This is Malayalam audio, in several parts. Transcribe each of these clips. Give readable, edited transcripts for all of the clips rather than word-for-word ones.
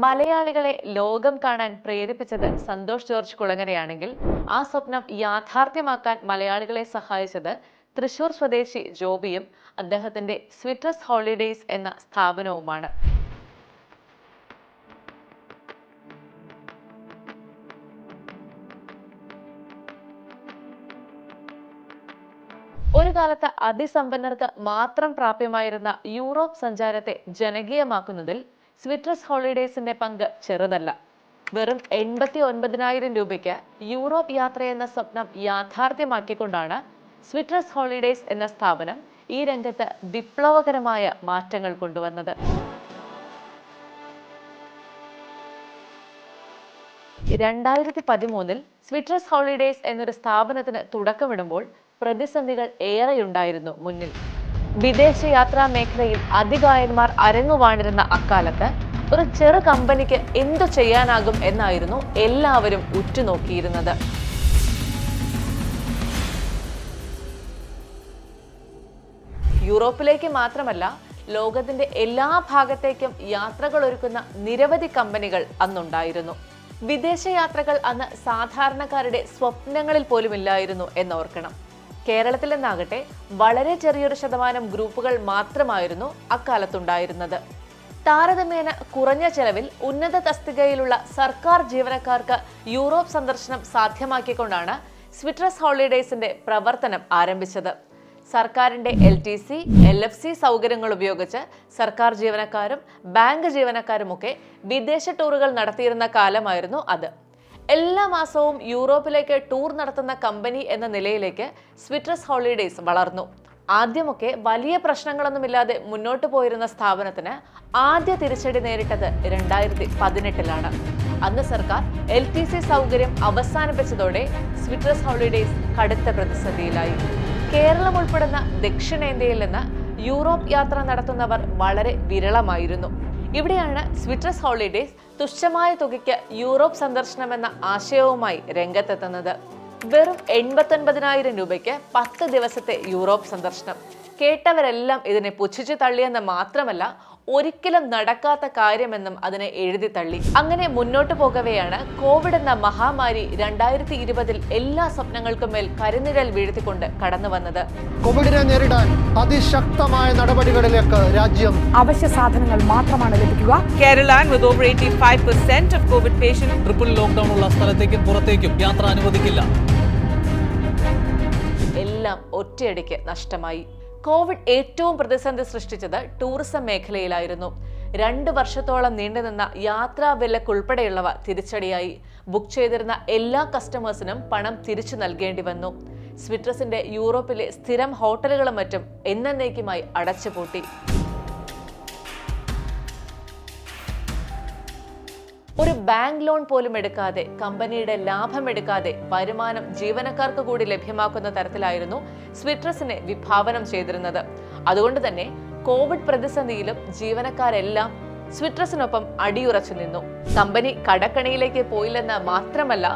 മലയാളികളെ ലോകം കാണാൻ പ്രേരിപ്പിച്ചത് സന്തോഷ് ജോർജ് കുളങ്ങരയാണെങ്കിൽ ആ സ്വപ്നം യാഥാർത്ഥ്യമാക്കാൻ മലയാളികളെ സഹായിച്ചത് തൃശൂർ സ്വദേശി ജോബിയും അദ്ദേഹത്തിന്റെ സ്വിട്രസ് ഹോളിഡേയ്സ് എന്ന സ്ഥാപനവുമാണ്. ഒരു കാലത്ത് അതിസമ്പന്നർക്ക് മാത്രം പ്രാപ്യമായിരുന്ന യൂറോപ്പ് സഞ്ചാരത്തെ ജനകീയമാക്കുന്നതിൽ സ്വിട്രസ് ഹോളിഡേയ്സിന്റെ പങ്ക് ചെറുതല്ല. വെറും 89,000 രൂപയ്ക്ക് യൂറോപ്പ് യാത്രയെന്ന സ്വപ്നം യാഥാർത്ഥ്യമാക്കിക്കൊണ്ടാണ് സ്വിട്രസ് ഹോളിഡേയ്സ് എന്ന സ്ഥാപനം ഈ രംഗത്ത് വിപ്ലവകരമായ മാറ്റങ്ങൾ കൊണ്ടുവന്നത്. 2013 സ്വിട്രസ് ഹോളിഡേയ്സ് എന്നൊരു സ്ഥാപനത്തിന് തുടക്കമിടുമ്പോൾ പ്രതിസന്ധികൾ ഏറെയുണ്ടായിരുന്നു മുന്നിൽ. വിദേശയാത്രാ മേഖലയിൽ അതികായന്മാർ അരങ്ങുവാണിരുന്ന അക്കാലത്ത് ഒരു ചെറു കമ്പനിക്ക് എന്തു ചെയ്യാനാകും എന്നായിരുന്നു എല്ലാവരും ഉറ്റുനോക്കിയിരുന്നത്. യൂറോപ്പിലേക്ക് മാത്രമല്ല, ലോകത്തിന്റെ എല്ലാ ഭാഗത്തേക്കും യാത്രകൾ ഒരുക്കുന്ന നിരവധി കമ്പനികൾ അന്നുണ്ടായിരുന്നു. വിദേശയാത്രകൾ അന്ന് സാധാരണക്കാരുടെ സ്വപ്നങ്ങളിൽ പോലുമില്ലായിരുന്നു എന്നോർക്കണം. കേരളത്തിൽ നിന്നാകട്ടെ വളരെ ചെറിയൊരു ശതമാനം ഗ്രൂപ്പുകൾ മാത്രമായിരുന്നു അക്കാലത്തുണ്ടായിരുന്നത്. താരതമ്യേന കുറഞ്ഞ ചെലവിൽ ഉന്നത തസ്തികയിലുള്ള സർക്കാർ ജീവനക്കാർക്ക് യൂറോപ്പ് സന്ദർശനം സാധ്യമാക്കിക്കൊണ്ടാണ് സ്വിട്രസ് ഹോളിഡേയ്സിന്റെ പ്രവർത്തനം ആരംഭിച്ചത്. സർക്കാരിന്റെ LTC, LFC സൗകര്യങ്ങൾ ഉപയോഗിച്ച് സർക്കാർ ജീവനക്കാരും ബാങ്ക് ജീവനക്കാരുമൊക്കെ വിദേശ ടൂറുകൾ നടത്തിയിരുന്ന കാലമായിരുന്നു അത്. എല്ലാ മാസവും യൂറോപ്പിലേക്ക് ടൂർ നടത്തുന്ന കമ്പനി എന്ന നിലയിലേക്ക് സ്വിട്രസ് ഹോളിഡേയ്സ് വളർന്നു. ആദ്യമൊക്കെ വലിയ പ്രശ്നങ്ങളൊന്നുമില്ലാതെ മുന്നോട്ട് പോയിരുന്ന സ്ഥാപനത്തിന് ആദ്യ തിരിച്ചടി നേരിട്ടത് 2018-ലാണ്. അന്ന് സർക്കാർ LTC സൗകര്യം അവസാനിപ്പിച്ചതോടെ സ്വിട്രസ് ഹോളിഡേയ്സ് കടുത്ത പ്രതിസന്ധിയിലായി. കേരളം ഉൾപ്പെടുന്ന ദക്ഷിണേന്ത്യയിൽ നിന്ന് യൂറോപ്പ് യാത്ര നടത്തുന്നവർ വളരെ വിരളമായിരുന്നു. ഇവിടെയാണ് സ്വിട്രസ് ഹോളിഡേയ്സ് തുച്ഛമായ തുകയ്ക്ക് യൂറോപ്പ് സന്ദർശനം എന്ന ആശയവുമായി രംഗത്തെത്തുന്നത്. വെറും 89,000 രൂപയ്ക്ക് 10 ദിവസത്തെ യൂറോപ്പ് സന്ദർശനം. കേട്ടവരെല്ലാം ഇതിനെ പുച്ഛിച്ചു തള്ളിയെന്ന് മാത്രമല്ല, ഒരിക്കലും നടക്കാത്ത കാര്യമെന്നും അതിനെ എഴുതി തള്ളി. അങ്ങനെ മുന്നോട്ട് പോകവെയാണ് കോവിഡ് എന്ന മഹാമാരി 2020 എല്ലാ സ്വപ്നങ്ങൾക്കും മേൽ കരിനിഴൽ വീഴ്ത്തിക്കൊണ്ട് കടന്നു വന്നത്. കോവിഡിനെ നേരിടാൻ അതിശക്തമായ നടപടികളിലേക്ക് രാജ്യം. അവശ്യ സാധനങ്ങൾ മാത്രമാണ് ലഭിക്കുക. Kerala with over 85% of COVID patients. Triple lockdown ഉള്ള സ്ഥലത്തേക്കും പുറത്തേക്കും യാത്ര അനുവദിക്കില്ല. എല്ലാം ഒറ്റയടിക്ക് നഷ്ടമായി. കോവിഡ് ഏറ്റവും പ്രതിസന്ധി സൃഷ്ടിച്ചത് ടൂറിസം മേഖലയിലായിരുന്നു. 2 വർഷത്തോളം നീണ്ടുനിന്ന യാത്രാ വിലക്കുൾപ്പെടെയുള്ളവ തിരിച്ചടിയായി. ബുക്ക് ചെയ്തിരുന്ന എല്ലാ കസ്റ്റമേഴ്സിനും പണം തിരിച്ചു നൽകേണ്ടി വന്നു. സ്വിട്രസിന്റെ യൂറോപ്പിലെ സ്ഥിരം ഹോട്ടലുകളും മറ്റും എന്നേക്കുമായി അടച്ചുപൂട്ടി. ഒരു ബാങ്ക് ലോൺ പോലും എടുക്കാതെ, കമ്പനിയുടെ ലാഭം എടുക്കാതെ വരുമാനം ജീവനക്കാർക്ക് കൂടി ലഭ്യമാക്കുന്ന തരത്തിലായിരുന്നു സ്വിട്രസിനെ വിഭാവനം ചെയ്തിരുന്നത്. അതുകൊണ്ട് തന്നെ കോവിഡ് പ്രതിസന്ധിയിലും ജീവനക്കാരെല്ലാം സ്വിട്രസിനൊപ്പം അടിയുറച്ചു നിന്നു. കമ്പനി കടക്കണിയിലേക്ക് പോയില്ലെന്ന് മാത്രമല്ല,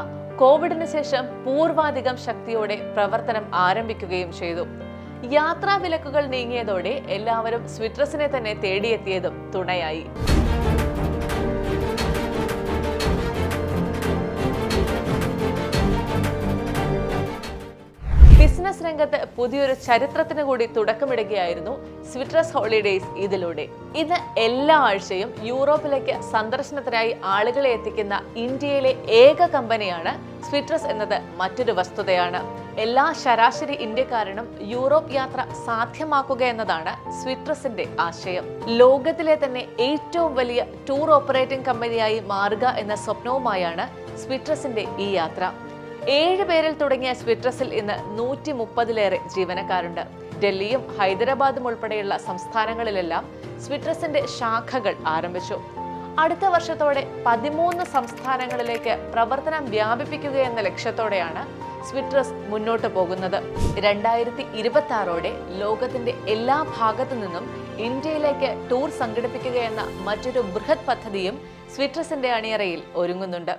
കോവിഡിന് ശേഷം പൂർവാധികം ശക്തിയോടെ പ്രവർത്തനം ആരംഭിക്കുകയും ചെയ്തു. യാത്രാ വിലക്കുകൾ നീങ്ങിയതോടെ എല്ലാവരും സ്വിട്രസിനെ തന്നെ തേടിയെത്തിയതും തുണയായി. ബിസിനസ് രംഗത്ത് പുതിയൊരു ചരിത്രത്തിന് കൂടി തുടക്കമിടുകയായിരുന്നു സ്വിട്രസ് ഹോളിഡേയ്സ് ഇതിലൂടെ. ഇത് എല്ലാ ആഴ്ചയും യൂറോപ്പിലേക്ക് സന്ദർശനത്തിനായി ആളുകളെ എത്തിക്കുന്ന ഇന്ത്യയിലെ ഏക കമ്പനിയാണ് സ്വിട്രസ് എന്നത് മറ്റൊരു വസ്തുതയാണ്. എല്ലാ ശരാശരി ഇന്ത്യക്കാരനും യൂറോപ്പ് യാത്ര സാധ്യമാക്കുക എന്നതാണ് സ്വിട്രസിന്റെ ആശയം. ലോകത്തിലെ തന്നെ ഏറ്റവും വലിയ ടൂർ ഓപ്പറേറ്റിംഗ് കമ്പനിയായി മാറുക എന്ന സ്വപ്നവുമായാണ് സ്വിട്രസിന്റെ ഈ യാത്ര. 7 പേരിൽ തുടങ്ങിയ സ്വിട്രസിൽ ഇന്ന് 130-ലേറെ ജീവനക്കാരുണ്ട്. ഡൽഹിയും ഹൈദരാബാദും ഉൾപ്പെടെയുള്ള സംസ്ഥാനങ്ങളിലെല്ലാം സ്വിട്രസിന്റെ ശാഖകൾ ആരംഭിച്ചു. അടുത്ത വർഷത്തോടെ 13 സംസ്ഥാനങ്ങളിലേക്ക് പ്രവർത്തനം വ്യാപിപ്പിക്കുക എന്ന ലക്ഷ്യത്തോടെയാണ് സ്വിട്രസ് മുന്നോട്ട് പോകുന്നത്. 2026ഓടെ ലോകത്തിന്റെ എല്ലാ ഭാഗത്തു നിന്നും ഇന്ത്യയിലേക്ക് ടൂർ സംഘടിപ്പിക്കുക എന്ന മറ്റൊരു ബൃഹത് പദ്ധതിയും സ്വിട്രസിന്റെ അണിയറയിൽ ഒരുങ്ങുന്നുണ്ട്.